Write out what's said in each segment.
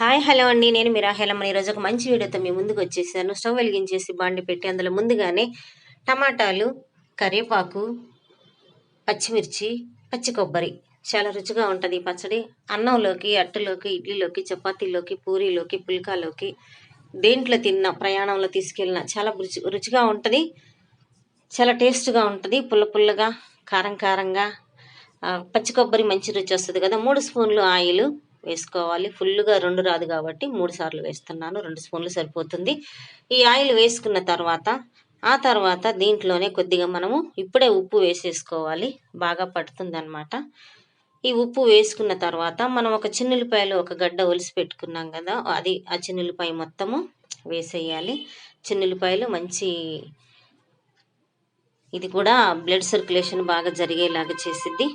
Hi hello అండి. నేను మీ రాహేలమ్మ. ఈరోజు ఒక మంచి వీడియోతో మీ ముందుకు వచ్చేసాను. స్టవ్ వెలిగించేసి బాండి పెట్టి అందులో ముందుగానే టమాటాలు, కరివేపాకు, పచ్చిమిర్చి, పచ్చి కొబ్బరి చాలా రుచిగా ఉంటుంది ఈ పచ్చడి. అన్నంలోకి, అట్టలోకి, ఇడ్లీలోకి, చపాతీలోకి, పూరీలోకి, పుల్కాలోకి దేంట్లో తిన్నా, ప్రయాణంలో తీసుకెళ్ళినా చాలా రుచిగా ఉంటుంది. చాలా టేస్ట్గా ఉంటుంది. పుల్ల పుల్లగా, కారం కారంగా. పచ్చి కొబ్బరి మంచి రుచి వస్తుంది కదా. 3 స్పూన్లు ఆయిల్ వేసుకోవాలి. ఫుల్గా 2 రాదు కాబట్టి 3 సార్లు వేస్తున్నాను. 2 స్పూన్లు సరిపోతుంది. ఈ ఆయిల్ వేసుకున్న తర్వాత ఆ తర్వాత దీంట్లోనే కొద్దిగా మనము ఇప్పుడే ఉప్పు వేసేసుకోవాలి. బాగా పడుతుందన్నమాట. ఈ ఉప్పు వేసుకున్న తర్వాత మనం ఒక చిన్నుల్లిపాయలు ఒక గడ్డ ఒలిసి పెట్టుకున్నాం కదా, అది ఆ చిన్నుల్లిపాయ మొత్తము వేసేయాలి. చిన్నుల్లిపాయలు మంచి ఇది కూడా బ్లడ్ సర్క్యులేషన్ బాగా జరిగేలాగా చేసిద్ది.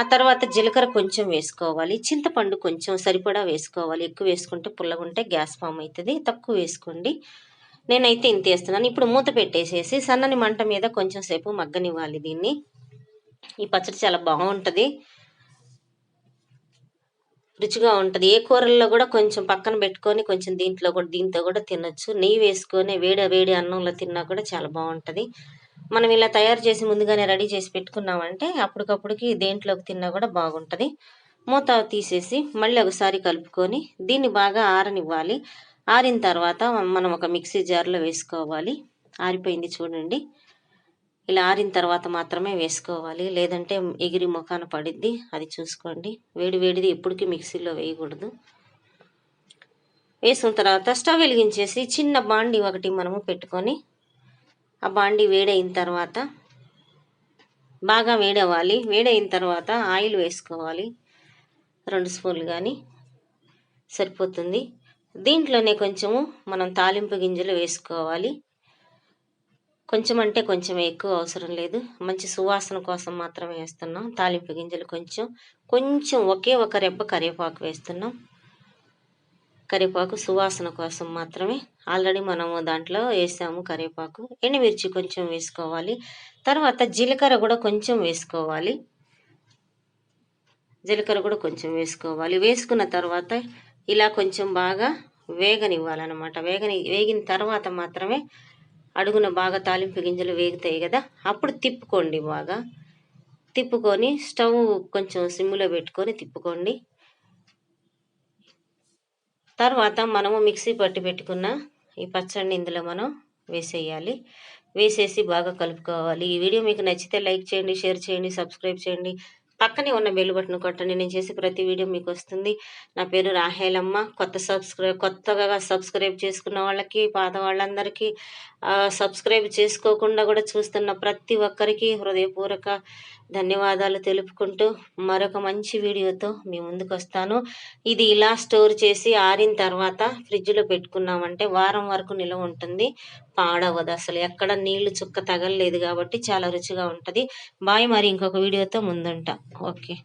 ఆ తర్వాత జీలకర్ర కొంచెం వేసుకోవాలి. చింతపండు కొంచెం సరిపడా వేసుకోవాలి. ఎక్కువ వేసుకుంటే పుల్లగుంటే గ్యాస్ ఫామ్ అవుతుంది. తక్కువ వేసుకోండి. నేనైతే ఇంత వేస్తున్నాను. ఇప్పుడు మూత పెట్టేసేసి సన్నని మంట మీద కొంచెం సేపు మగ్గనివ్వాలి దీన్ని. ఈ పచ్చడి చాలా బాగుంటుంది, రుచిగా ఉంటుంది. ఏ కూరల్లో కూడా కొంచెం పక్కన పెట్టుకొని కొంచెం దీంతో కూడా తినొచ్చు. నెయ్యి వేసుకొని వేడి అన్నంలో తిన్నా కూడా చాలా బాగుంటుంది. మనం ఇలా తయారు చేసి ముందుగానే రెడీ చేసి పెట్టుకున్నామంటే అప్పటికప్పుడుకి దేంట్లోకి తిన్నా కూడా బాగుంటుంది. మూత తీసేసి మళ్ళీ ఒకసారి కలుపుకొని దీన్ని బాగా ఆరనివ్వాలి. ఆరిన తర్వాత మనం ఒక మిక్సీ జార్లో వేసుకోవాలి. ఆరిపోయింది చూడండి. ఇలా ఆరిన తర్వాత మాత్రమే వేసుకోవాలి, లేదంటే ఎగిరి ముఖాన పడిద్ది. అది చూసుకోండి. వేడిది ఎప్పటికీ మిక్సీలో వేయకూడదు. వేసుకున్న తర్వాత స్టవ్ వెలిగించేసి చిన్న బాండి ఒకటి మనము పెట్టుకొని ఆ బాండి వేడైన తర్వాత బాగా వేడవ్వాలి. వేడైన తర్వాత ఆయిల్ వేసుకోవాలి. 2 స్పూన్లు కానీ సరిపోతుంది. దీంట్లోనే కొంచెము మనం తాలింపు గింజలు వేసుకోవాలి. కొంచెం అంటే కొంచెం ఎక్కువ అవసరం లేదు. మంచి సువాసన కోసం మాత్రమే వేస్తున్నాం. తాలింపు గింజలు కొంచెం ఒకే ఒక రెబ్బ కరివేపాకు వేస్తున్నాం. కరివేపాకు సువాసన కోసం మాత్రమే. ఆల్రెడీ మనము దాంట్లో వేసాము కరివేపాకు. ఎండుమిర్చి కొంచెం వేసుకోవాలి. తర్వాత జీలకర్ర కూడా కొంచెం వేసుకోవాలి. వేసుకున్న తర్వాత ఇలా కొంచెం బాగా వేగనివ్వాలన్నమాట. వేగిన తర్వాత మాత్రమే అడుగున బాగా తాలింపు గింజలు వేగుతాయి కదా, అప్పుడు తిప్పుకోండి. బాగా తిప్పుకొని స్టవ్ కొంచెం సిమ్లో పెట్టుకొని తిప్పుకోండి. తర్వాత మనము మిక్సీ పట్టి పెట్టుకున్న ఈ పచ్చడిని ఇందులో మనం వేసేయాలి. వేసేసి బాగా కలుపుకోవాలి. ఈ వీడియో మీకు నచ్చితే లైక్ చేయండి, షేర్ చేయండి, సబ్స్క్రైబ్ చేయండి. పక్కనే ఉన్న బెల్ బటన్ కొట్టండి. నేను చేసే ప్రతి వీడియో మీకు వస్తుంది. నా పేరు రాహేలమ్మ. కొత్తగా సబ్స్క్రైబ్ చేసుకున్న వాళ్ళకి, పాత వాళ్ళందరికీ, సబ్స్క్రైబ్ చేసుకోకుండా కూడా చూస్తున్న ప్రతి ఒక్కరికి హృదయపూర్వక ధన్యవాదాలు తెలుపుకుంటూ మరొక మంచి వీడియోతో మీ ముందుకు వస్తాను. ఇది ఇలా స్టోర్ చేసి ఆరిన తర్వాత ఫ్రిడ్జ్లో పెట్టుకున్నామంటే వారం వరకు నిల్వ ఉంటుంది. పాడవదు అసలు. ఎక్కడ నీళ్లు చుక్క తగలలేదు కాబట్టి చాలా రుచిగా ఉంటుంది. బాయ్. మరి ఇంకొక వీడియోతో ముందుంటా. ఓకే.